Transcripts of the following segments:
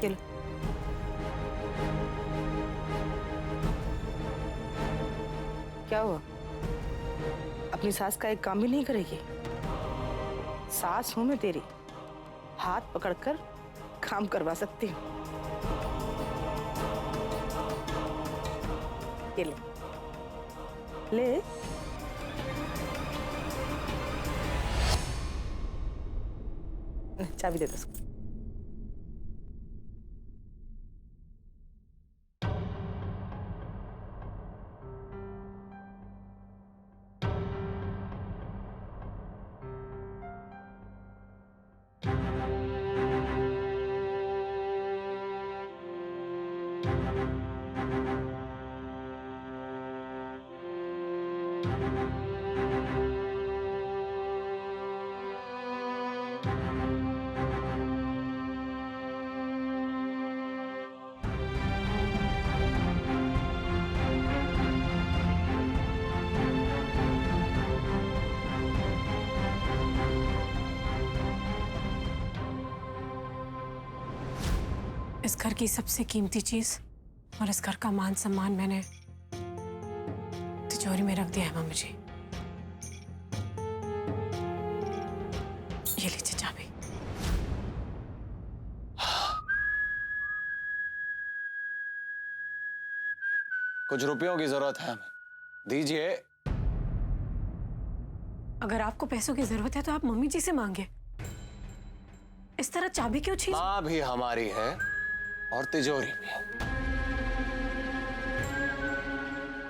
ये लो। क्या हुआ? अपनी सास का एक काम भी नहीं करेगी? सास हूं मैं तेरी, हाथ पकड़कर काम करवा सकती हूँ। ये ले ले। चाबी दे दो उसको। इस घर की सबसे कीमती चीज और इस घर का मान सम्मान मैंने तिजोरी में रख दिया है मम्मी जी। ये लीजिए चाबी। कुछ रुपयों की जरूरत है हमें, दीजिए। अगर आपको पैसों की जरूरत है तो आप मम्मी जी से मांगे। इस तरह चाबी क्यों छीन? माँ भी हमारी है और तिजोरी भी,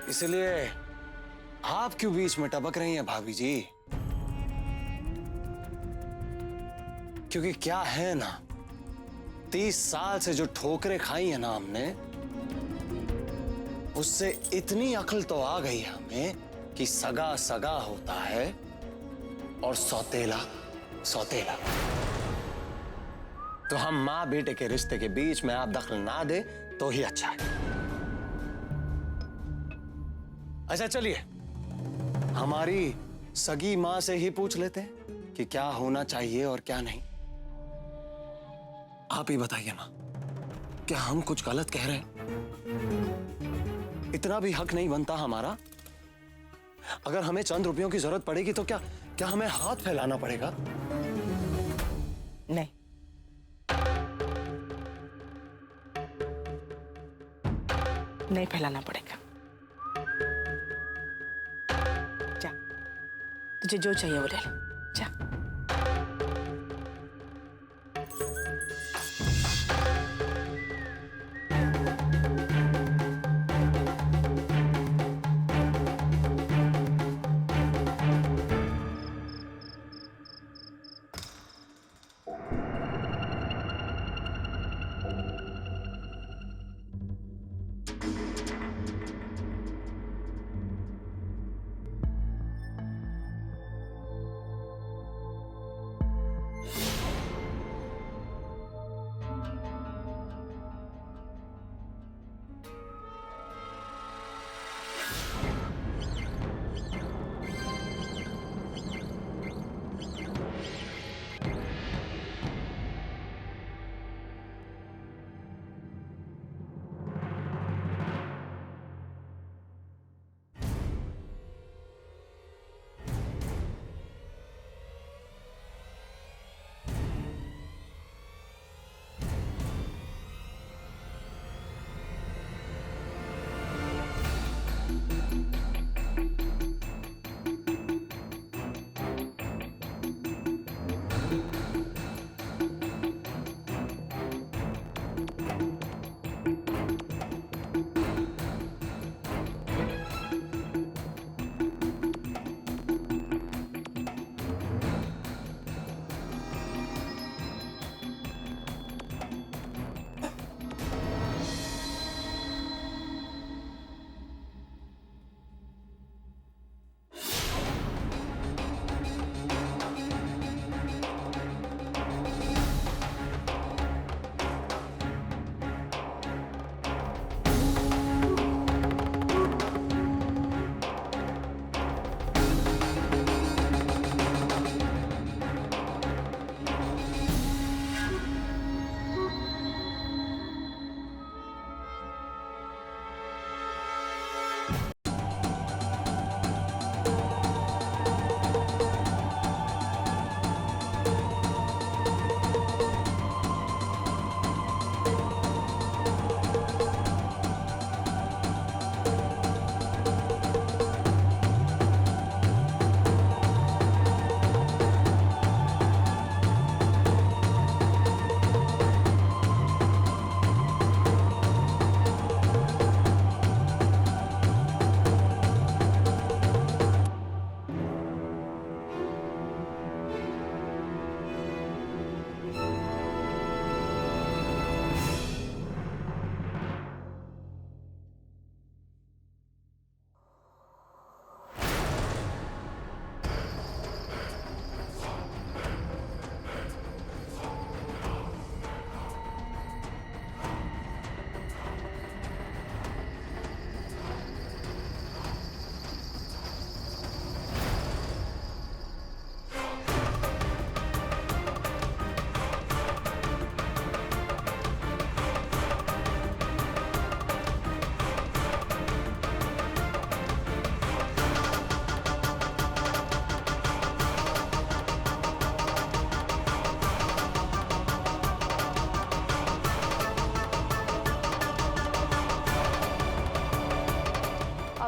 इसलिए आप क्यों बीच में टपक रही हैं भाभी जी? क्योंकि क्या है ना, 30 साल से जो ठोकरें खाई है ना हमने, उससे इतनी अक्ल तो आ गई है हमें कि सगा सगा होता है और सौतेला सौतेला। तो हम मां बेटे के रिश्ते के बीच में आप दखल ना दे तो ही अच्छा है। अच्छा चलिए, हमारी सगी मां से ही पूछ लेते हैं कि क्या होना चाहिए और क्या नहीं। आप ही बताइए ना, क्या हम कुछ गलत कह रहे हैं? इतना भी हक नहीं बनता हमारा? अगर हमें चंद रुपयों की जरूरत पड़ेगी तो क्या क्या हमें हाथ फैलाना पड़ेगा? नहीं, नहीं फैलाना पड़ेगा। जा, तुझे जो चाहिए वो ले ले। जा।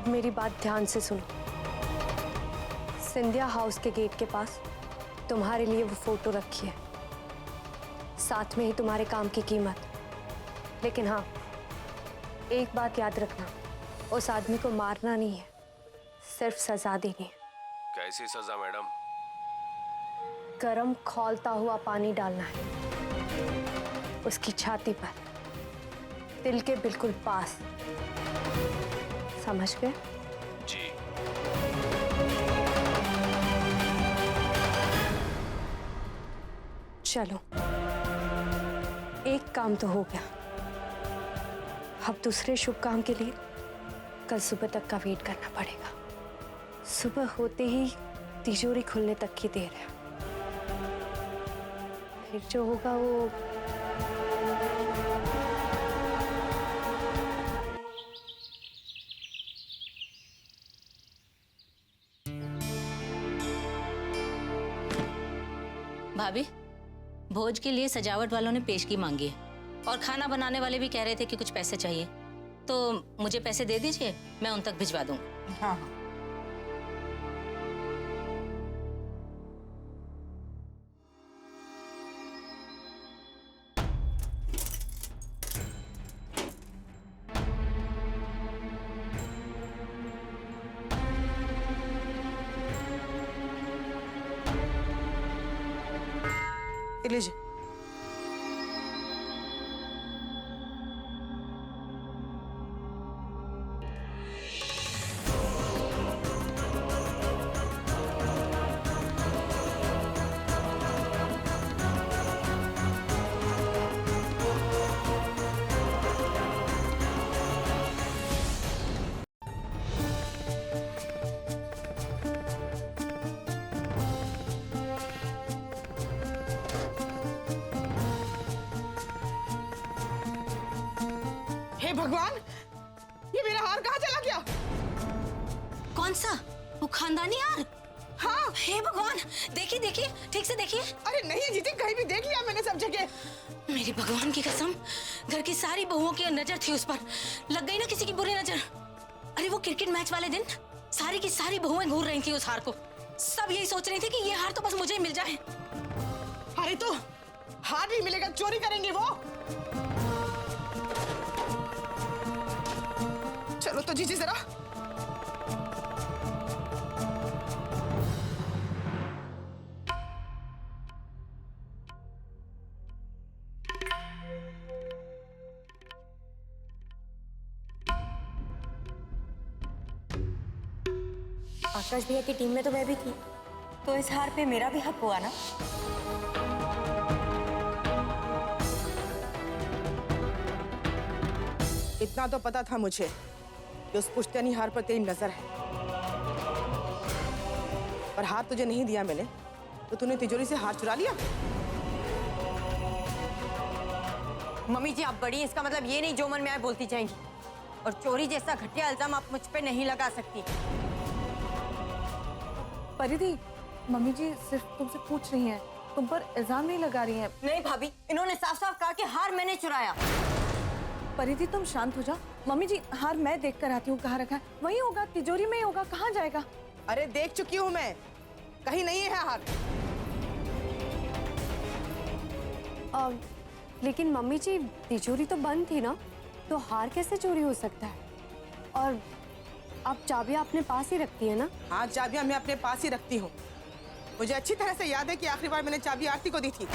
अब मेरी बात ध्यान से सुनो। सिंधिया हाउस के गेट के पास तुम्हारे लिए वो फोटो रखी है, साथ में ही तुम्हारे काम की कीमत। लेकिन हाँ, एक बात याद रखना, उस आदमी को मारना नहीं है, सिर्फ सजा देनी है। कैसी सजा मैडम? गरम खौलता हुआ पानी डालना है उसकी छाती पर, दिल के बिल्कुल पास। समझ गए? जी। चलो, एक काम तो हो गया। अब दूसरे शुभ काम के लिए कल सुबह तक का वेट करना पड़ेगा। सुबह होते ही तिजोरी खुलने तक की देर है, फिर जो होगा वो भाभी, भोज के लिए सजावट वालों ने पेशगी मांगी है और खाना बनाने वाले भी कह रहे थे कि कुछ पैसे चाहिए, तो मुझे पैसे दे दीजिए, मैं उन तक भिजवा दूंगी। हाँ हाँ। ये लीजिए। हे भगवान, ये मेरा हार कहाँ चला गया? कौन सा? वो खानदानी हार? हाँ। हे भगवान, देखिए देखिए, ठीक से देखिए। अरे नहीं जीती, कहीं भी देख लिया मैंने सब जगह। मेरी भगवान की कसम, घर की सारी बहुओं की नजर थी उस पर, लग गई ना किसी की बुरी नजर। अरे वो क्रिकेट मैच वाले दिन सारी की सारी बहुएं घूर रही थी उस हार को, सब यही सोच रही थी कि ये हार तो बस मुझे ही मिल जाए। अरे तो हार नहीं मिलेगा, चोरी करेंगे वो। चलो तो जीजी जरा। आकाश भैया की टीम में तो मैं भी थी, तो इस हार पे मेरा भी हक हुआ ना। इतना तो पता था मुझे कि उस पुश्तैनी हार पर तेरी नजर है, पर हार तुझे नहीं दिया मैंने, तो तूने तिजोरी से हार चुरा लिया। मम्मी जी आप बड़ी, इसका मतलब ये नहीं जो मन में आए बोलती जाएंगी। और चोरी जैसा घटिया इल्जाम आप मुझ पे नहीं लगा सकती। परिधि, मम्मी जी सिर्फ तुमसे पूछ रही हैं, तुम पर इल्जाम नहीं लगा रही हैं। नहीं भाभी, इन्होंने साफ साफ कहा कि हार मैंने चुराया। परिधि तुम शांत हो जा। मम्मी जी हार मैं देख कर आती हूँ कहाँ रखा है। वहीं होगा, तिजोरी में ही होगा, कहाँ जाएगा? अरे देख चुकी हूँ मैं, कहीं नहीं है हार। लेकिन मम्मी जी तिजोरी तो बंद थी ना, तो हार कैसे चोरी हो सकता है? और आप चाबियां अपने पास ही रखती है ना? हाँ, चाबियां मैं अपने पास ही रखती हूँ। मुझे अच्छी तरह से याद है कि आखिरी बार मैंने चाबी आरती को दी थी।